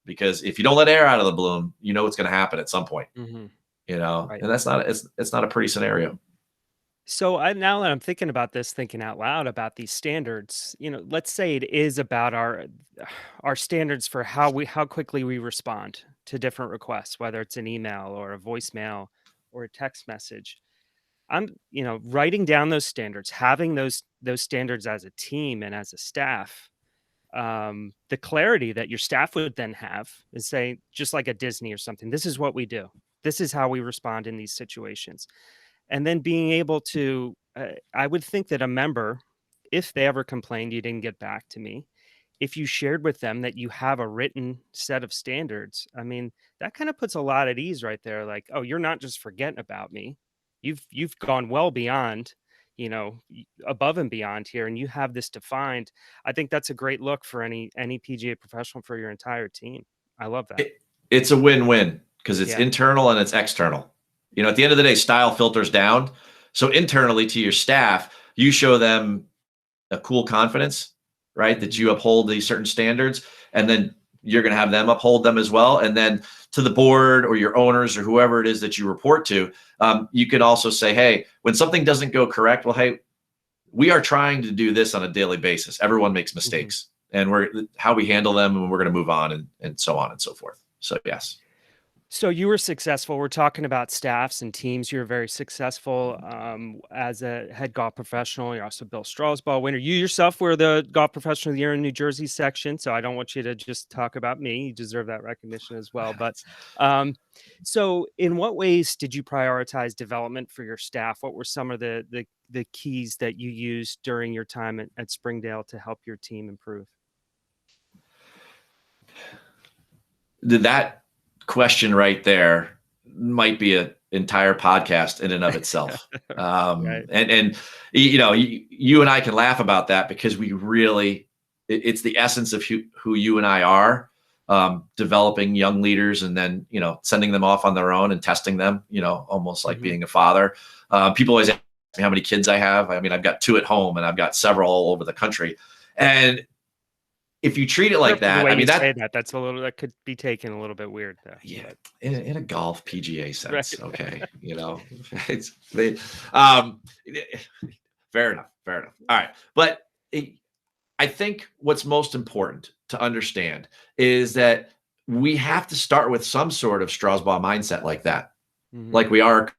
Because if you don't let air out of the balloon, you know what's going to happen at some point. Right. And that's not, it's not a pretty scenario. So now that I'm thinking about this, thinking out loud about these standards, let's say it is about our standards for how quickly we respond to different requests, whether it's an email or a voicemail or a text message. I'm, writing down those standards, having those standards as a team and as a staff. The clarity that your staff would then have is say, just like a Disney or something, this is what we do. This is how we respond in these situations. And then being able to, I would think that a member, if they ever complained you didn't get back to me, if you shared with them that you have a written set of standards, I mean, that kind of puts a lot at ease right there. Like, oh, you're not just forgetting about me. You've gone well beyond, above and beyond here, and you have this defined. I think that's a great look for any PGA professional for your entire team. I love that. It's a win-win, because it's Yeah. internal and it's external. At the end of the day, style filters down. So internally to your staff, you show them a cool confidence, right? That you uphold these certain standards. And then you're going to have them uphold them as well. And then to the board or your owners or whoever it is that you report to, you can also say, hey, when something doesn't go correct, well, hey, we are trying to do this on a daily basis. Everyone makes mistakes, and how we handle them, and we're going to move on, and so on and so forth. So yes. So you were successful. We're talking about staffs and teams. You're very successful as a head golf professional. You're also Bill Straw's Ball winner. You yourself were the Golf Professional of the Year in New Jersey section. So I don't want you to just talk about me. You deserve that recognition as well. But so in what ways did you prioritize development for your staff? What were some of the keys that you used during your time at Springdale to help your team improve? That question right there might be an entire podcast in and of itself. Right. And you and I can laugh about that because it's the essence of who you and I are, developing young leaders and then, sending them off on their own and testing them, almost like being a father. People always ask me how many kids I have. I mean, I've got 2 at home and I've got several all over the country. And if you treat it like that, I mean, that could be taken a little bit weird, though. Yeah, in a golf PGA sense, Right. okay, fair enough. All right, but I think what's most important to understand is that we have to start with some sort of Strasbourg mindset like that, like we are a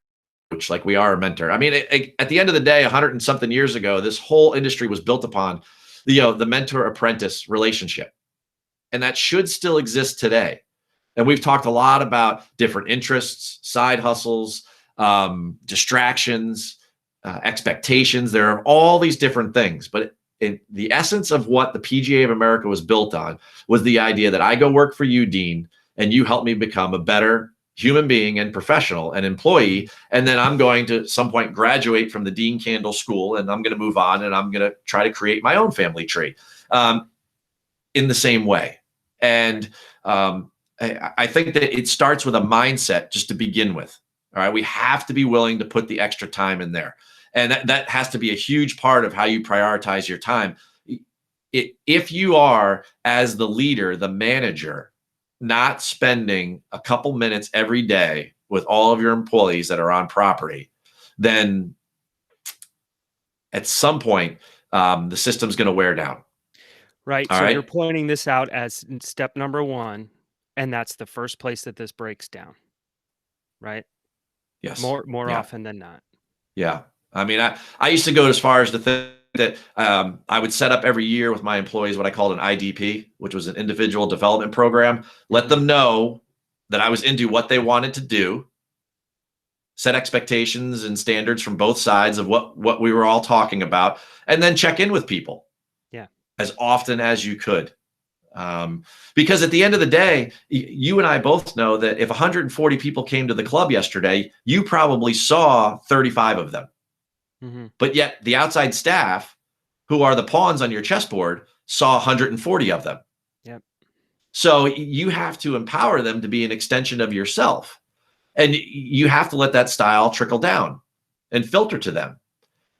coach, like we are a mentor. I mean, at the end of the day, 100 and something years ago, this whole industry was built upon the mentor-apprentice relationship. And that should still exist today. And we've talked a lot about different interests, side hustles, distractions, expectations. There are all these different things. But the essence of what the PGA of America was built on was the idea that I go work for you, Dean, and you help me become a better human being and professional and employee. And then I'm going to some point graduate from the Dean Kandle School, and I'm going to move on, and I'm going to try to create my own family tree in the same way. And I think that it starts with a mindset just to begin with. All right. We have to be willing to put the extra time in there. And that has to be a huge part of how you prioritize your time. If you are, as the leader, the manager, not spending a couple minutes every day with all of your employees that are on property, then at some point, the system's going to wear down. Right. All so right? You're pointing this out as step number 1, and that's the first place that this breaks down. Right. Yes. More Yeah. often than not. Yeah. I mean, I used to go as far as to think that I would set up every year with my employees what I called an IDP, which was an individual development program. Let them know that I was into what they wanted to do, set expectations and standards from both sides of what we were all talking about, and then check in with people as often as you could. Because at the end of the day, you and I both know that if 140 people came to the club yesterday, you probably saw 35 of them. But yet the outside staff, who are the pawns on your chessboard, saw 140 of them. Yep. So you have to empower them to be an extension of yourself. And you have to let that style trickle down and filter to them.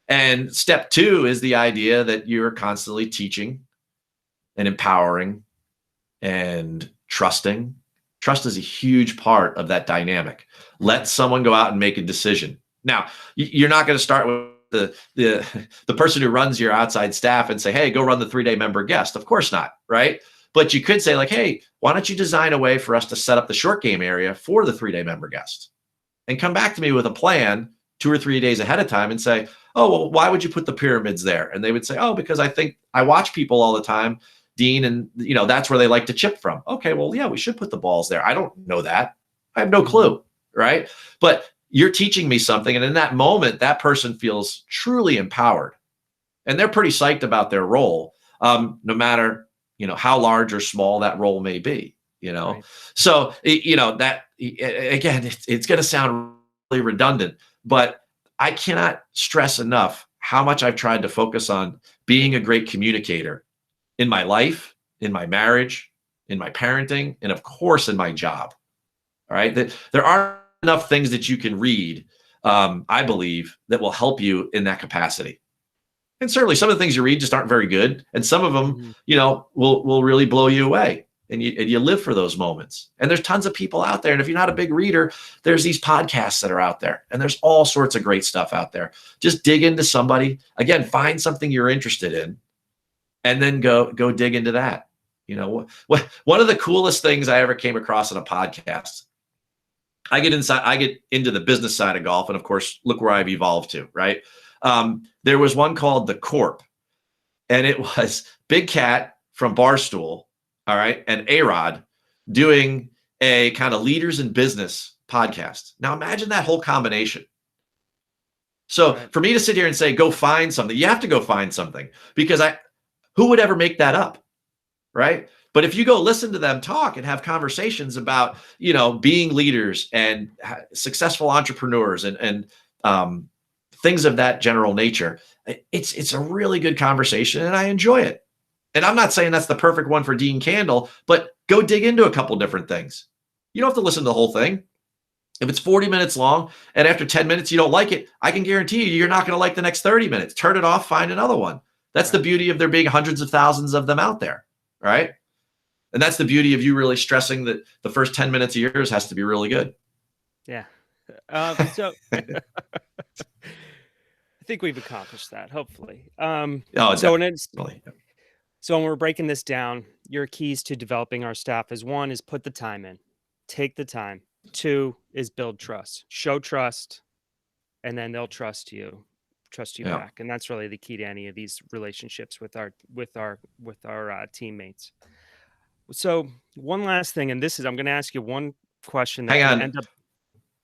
And step 2 is the idea that you're constantly teaching and empowering and trusting. Trust is a huge part of that dynamic. Let someone go out and make a decision. Now, you're not going to start with the person who runs your outside staff and say, hey, go run the 3-day member guest. Of course not, right? But you could say like, hey, why don't you design a way for us to set up the short game area for the 3-day member guest? And come back to me with a plan 2 or 3 days ahead of time and say, oh, well, why would you put the pyramids there? And they would say, oh, because I think I watch people all the time, Dean, and that's where they like to chip from. Okay, well, yeah, we should put the balls there. I don't know that. I have no clue, right? But you're teaching me something. And in that moment, that person feels truly empowered. And they're pretty psyched about their role, no matter, how large or small that role may be, Right. So, that, again, it's going to sound really redundant, but I cannot stress enough how much I've tried to focus on being a great communicator in my life, in my marriage, in my parenting, and of course, in my job. All right. There aren't enough things that you can read, I believe, that will help you in that capacity. And certainly some of the things you read just aren't very good. And some of them, will really blow you away. and you live for those moments. And there's tons of people out there. And if you're not a big reader, there's these podcasts that are out there, and there's all sorts of great stuff out there. Just dig into somebody. Again, find something you're interested in, and then go dig into that. You know, one of the coolest things I ever came across in a podcast. I get into the business side of golf, and of course, look where I've evolved to, right? There was one called The Corp, and it was Big Cat from Barstool, all right, and A-Rod doing a kind of leaders in business podcast. Now imagine that whole combination. So for me to sit here and say, go find something, you have to go find something, because who would ever make that up, right? But if you go listen to them talk and have conversations about, you know, being leaders and successful entrepreneurs and things of that general nature, it's a really good conversation, and I enjoy it. And I'm not saying that's the perfect one for Dean Kandle, but go dig into a couple different things. You don't have to listen to the whole thing. If it's 40 minutes long and after 10 minutes you don't like it, I can guarantee you're not going to like the next 30 minutes. Turn it off, find another one. That's the beauty of there being hundreds of thousands of them out there, right? And that's the beauty of you really stressing that the first 10 minutes of yours has to be really good. Yeah. So I think we've accomplished that, hopefully. So when we're breaking this down, your keys to developing our staff is: 1 is put the time in, take the time. 2 is build trust, show trust, and then they'll trust you back. And that's really the key to any of these relationships with our teammates. So one last thing, and I'm going to ask you one question that Hang on.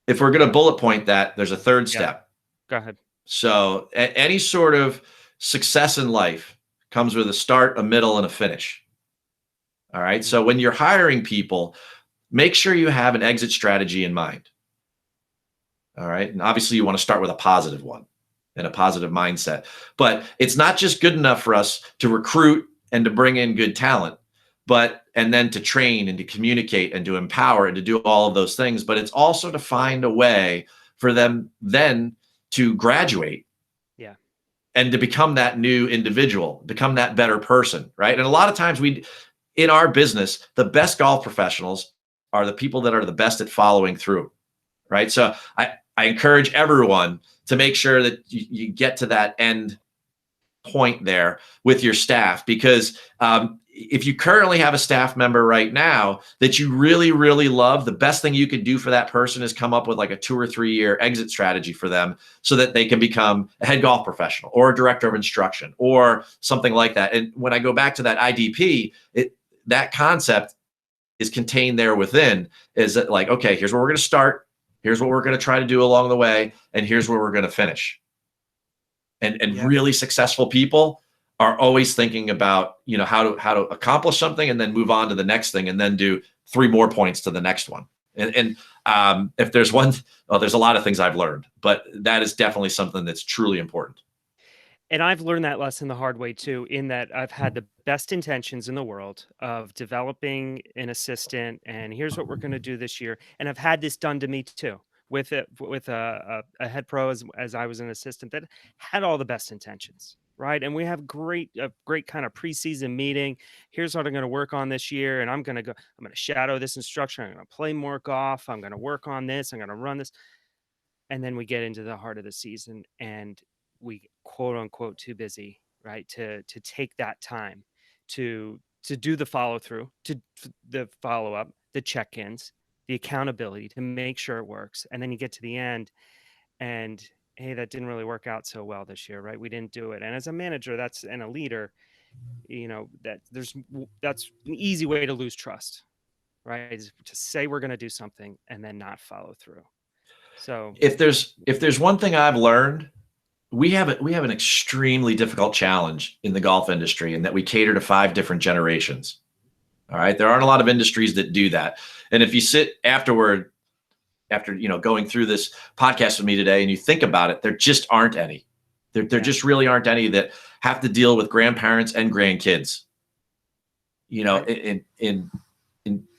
If we're going to bullet point that, there's a third step. Go ahead. So any sort of success in life comes with a start, a middle, and a finish. All right. So when you're hiring people, make sure you have an exit strategy in mind. All right. And obviously you want to start with a positive one and a positive mindset, but it's not just good enough for us to recruit and to bring in good talent, and then to train and to communicate and to empower and to do all of those things. But it's also to find a way for them then to graduate. Yeah. And to become that new individual, become that better person, right? And a lot of times in our business, the best golf professionals are the people that are the best at following through, right? So I encourage everyone to make sure that you get to that end point there with your staff, because if you currently have a staff member right now that you really, really love, the best thing you could do for that person is come up with like a 2 or 3 year exit strategy for them so that they can become a head golf professional or a director of instruction or something like that. And when I go back to that IDP, that concept is contained there within, is that like, okay, here's where we're going to start. Here's what we're going to try to do along the way. And here's where we're going to finish. And really successful people are always thinking about, you know, how to accomplish something and then move on to the next thing and then do 3 more points to the next one. And if there's one, there's a lot of things I've learned, but that is definitely something that's truly important. And I've learned that lesson the hard way too, in that I've had the best intentions in the world of developing an assistant, and here's what we're going to do this year. And I've had this done to me too, with a head pro as I was an assistant that had all the best intentions, right? And we have a great kind of preseason meeting. Here's what I'm going to work on this year, and I'm going to shadow this instructor. I'm going to play more golf. I'm going to work on this. I'm going to run this. And then we get into the heart of the season, and we quote unquote too busy, right, to take that time to do the follow through, to the follow up, the check-ins, the accountability to make sure it works. And then you get to the end and, hey, that didn't really work out so well this year, right? We didn't do it. And as a manager, and a leader, you know, that's an easy way to lose trust, right? Is to say we're going to do something and then not follow through. So if there's one thing I've learned, we have an extremely difficult challenge in the golf industry, in that we cater to 5 different generations. All right. There aren't a lot of industries that do that. And if you sit after, you know, going through this podcast with me today and you think about it, there just aren't any. There just really aren't any that have to deal with grandparents and grandkids, you know, in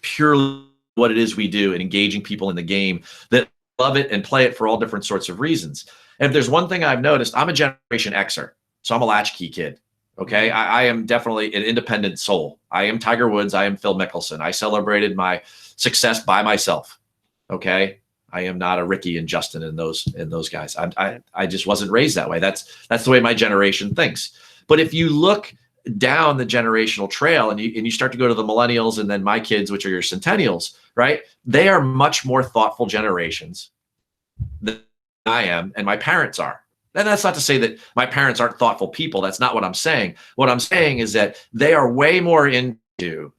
purely what it is we do, and engaging people in the game that love it and play it for all different sorts of reasons. And if there's one thing I've noticed, I'm a Generation Xer, so I'm a latchkey kid. Okay. I am definitely an independent soul. I am Tiger Woods. I am Phil Mickelson. I celebrated my success by myself. Okay. I am not a Ricky and Justin and those guys. I just wasn't raised that way. That's the way my generation thinks. But if you look down the generational trail and you start to go to the millennials and then my kids, which are your centennials, right? They are much more thoughtful generations than I am and my parents are. And that's not to say that my parents aren't thoughtful people. That's not what I'm saying. What I'm saying is that they are way more into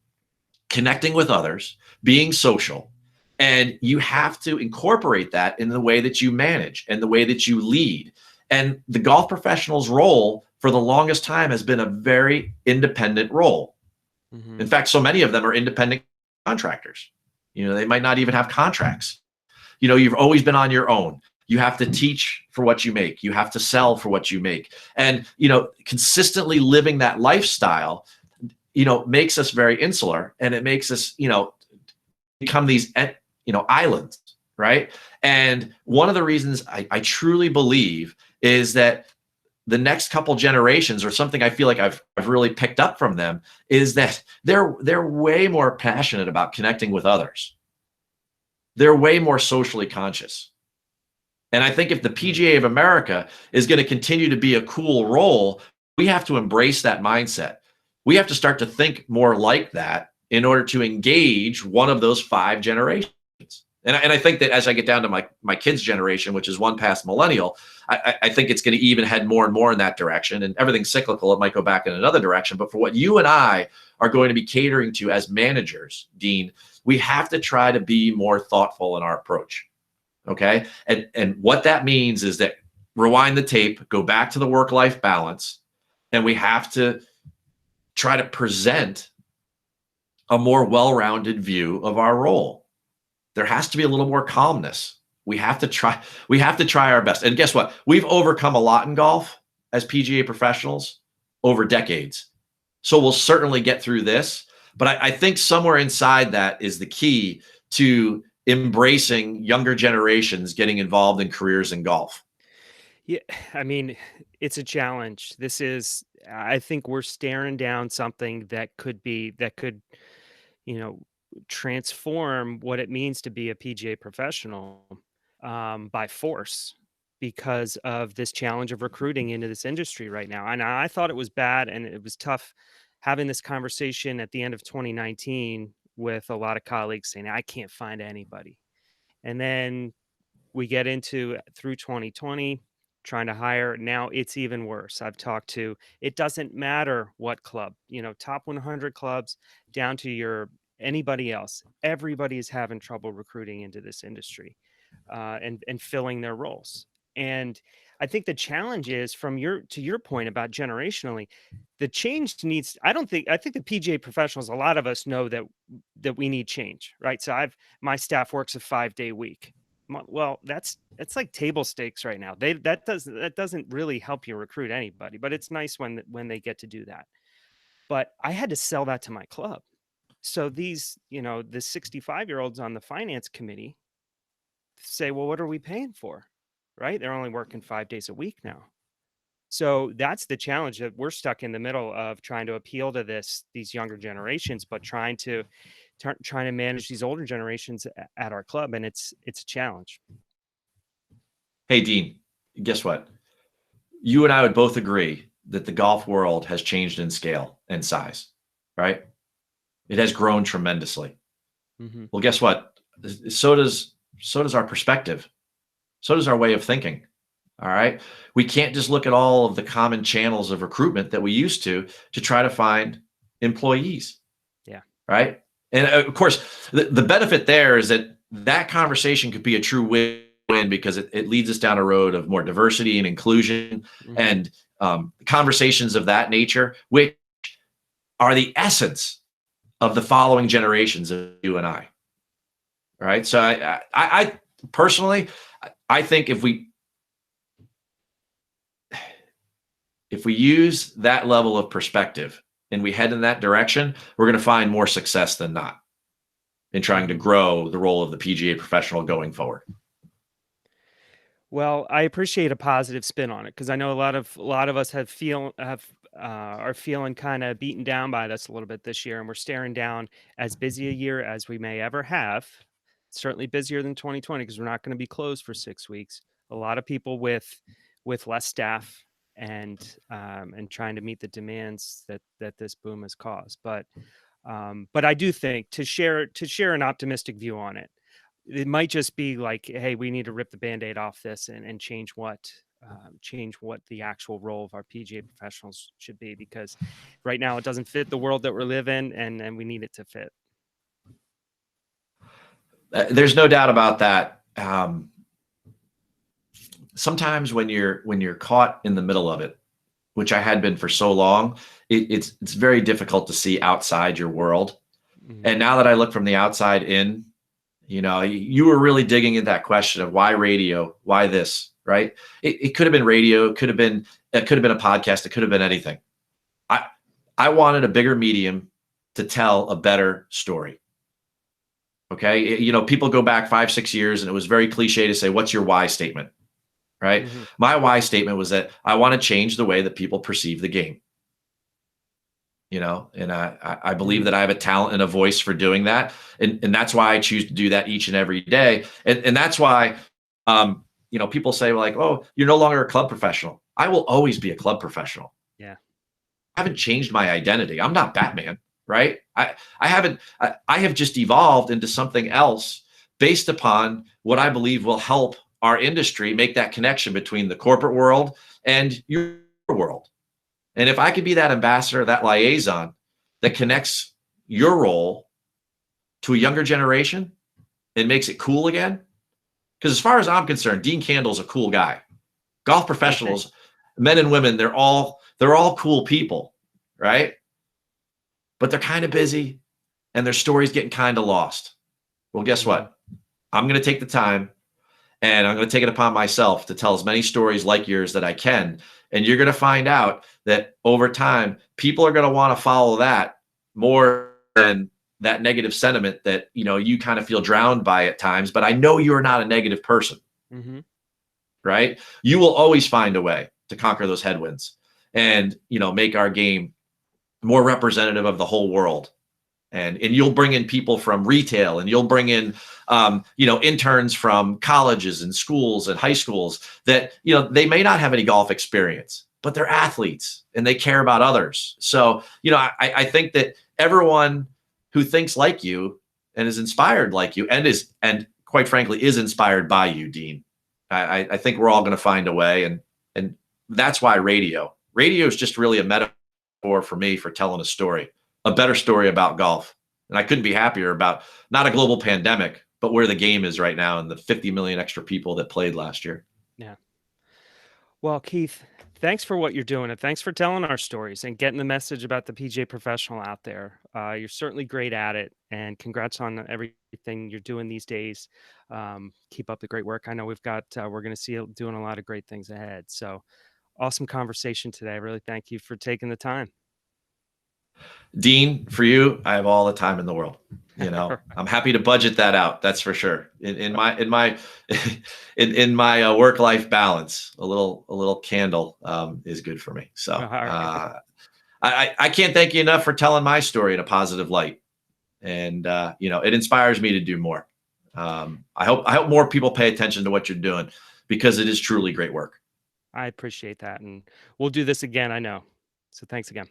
connecting with others, being social, and you have to incorporate that in the way that you manage and the way that you lead. And the golf professional's role for the longest time has been a very independent role. In fact, so many of them are independent contractors. They might not even have contracts. You've always been on your own. You have to teach for what you make. You have to sell for what you make. And, consistently living that lifestyle, makes us very insular, and it makes us, become these, islands, right? And one of the reasons I truly believe is that the next couple generations, or something I feel like I've really picked up from them, is that they're way more passionate about connecting with others. They're way more socially conscious. And I think if the PGA of America is going to continue to be a cool role, we have to embrace that mindset. We have to start to think more like that in order to engage one of those 5 generations. And I think that as I get down to my kids' generation, which is one past millennial, I think it's going to even head more and more in that direction. And everything's cyclical. It might go back in another direction. But for what you and I are going to be catering to as managers, Dean, we have to try to be more thoughtful in our approach. Okay. And what that means is that rewind the tape, go back to the work-life balance, and we have to try to present a more well-rounded view of our role. There has to be a little more calmness. We have to try our best. And guess what? We've overcome a lot in golf as PGA professionals over decades. So we'll certainly get through this. But I think somewhere inside that is the key to embracing younger generations getting involved in careers in golf. Yeah, I mean, it's a challenge. I think we're staring down something that could, you know, transform what it means to be a PGA professional by force because of this challenge of recruiting into this industry right now. And I thought it was bad and it was tough having this conversation at the end of 2019 with a lot of colleagues saying, I can't find anybody. And then we get into through 2020 trying to hire. Now it's even worse. It doesn't matter what club, top 100 clubs down to your anybody else, everybody is having trouble recruiting into this industry and filling their roles. And I think the challenge is to your point about generationally, the change needs. I think the PGA professionals, a lot of us know that we need change, right? So my staff works a 5-day week. Well, that's like table stakes right now. That doesn't really help you recruit anybody, but it's nice when they get to do that. But I had to sell that to my club. So the 65-year-olds on the finance committee say, well, what are we paying for? Right? They're only working 5 days a week now. So that's the challenge that we're stuck in the middle of, trying to appeal to these younger generations, but trying to manage these older generations at our club. And it's a challenge. Hey, Dean, guess what? You and I would both agree that the golf world has changed in scale and size, right? It has grown tremendously. Mm-hmm. Well, guess what? So does our perspective. So does our way of thinking. All right. We can't just look at all of the common channels of recruitment that we used to try to find employees. Yeah. Right. And of course, the benefit there is that conversation could be a true win because it leads us down a road of more diversity and inclusion and conversations of that nature, which are the essence of the following generations of you and I. All right. So I personally, I think if we use that level of perspective and we head in that direction, we're going to find more success than not in trying to grow the role of the PGA professional going forward. Well, I appreciate a positive spin on it because I know a lot of us have are feeling kind of beaten down by this a little bit this year, and we're staring down as busy a year as we may ever have. Certainly busier than 2020 because we're not going to be closed for 6 weeks. A lot of people with less staff and trying to meet the demands that this boom has caused. But I do think to share an optimistic view on it, it might just be like, hey, we need to rip the band-aid off this and change what the actual role of our PGA professionals should be, because right now it doesn't fit the world that we're living and we need it to fit. There's no doubt about that. Sometimes when you're caught in the middle of it, which I had been for so long, it's very difficult to see outside your world. Mhm. And now that I look from the outside in, you were really digging into that question of why radio, why this, right? It could have been radio, it could have been a podcast, it could have been anything. I wanted a bigger medium to tell a better story. Okay. People go back 5-6 years and it was very cliche to say, what's your why statement? Right. Mhm. My why statement was that I want to change the way that people perceive the game. And I believe that I have a talent and a voice for doing that. And that's why I choose to do that each and every day. And that's why, people say like, oh, you're no longer a club professional. I will always be a club professional. Yeah. I haven't changed my identity. I'm not Batman, right? I have just evolved into something else based upon what I believe will help our industry make that connection between the corporate world and your world. And if I could be that ambassador, that liaison that connects your role to a younger generation and makes it cool again. Because as far as I'm concerned, Dean Kandle's a cool guy. Golf professionals, men and women, they're all cool people, right? But they're kind of busy and their story's getting kind of lost. Well, guess what? I'm going to take the time and I'm going to take it upon myself to tell as many stories like yours that I can. And you're going to find out that over time, people are going to want to follow that more than that negative sentiment that, you kind of feel drowned by at times. But I know you're not a negative person, right? You will always find a way to conquer those headwinds and, make our game more representative of the whole world. And you'll bring in people from retail and you'll bring in, interns from colleges and schools and high schools that, they may not have any golf experience, but they're athletes and they care about others. So, I think that everyone who thinks like you and is inspired like you and quite frankly, is inspired by you, Dean. I think we're all going to find a way. And that's why radio is just really a metaphor for me for telling a story. A better story about golf. And I couldn't be happier about not a global pandemic, but where the game is right now and the 50 million extra people that played last year. Yeah. Well, Keith, thanks for what you're doing and thanks for telling our stories and getting the message about the PGA professional out there. You're certainly great at it, and congrats on everything you're doing these days. Keep up the great work. I know we're going to see you doing a lot of great things ahead. So awesome conversation today. I really thank you for taking the time. Dean, for you, I have all the time in the world. I'm happy to budget that out. That's for sure. In my in my work-life balance, a little Kandle is good for me. So I can't thank you enough for telling my story in a positive light, and it inspires me to do more. I hope more people pay attention to what you're doing because it is truly great work. I appreciate that, and we'll do this again, I know. So thanks again.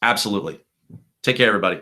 Absolutely. Take care, everybody.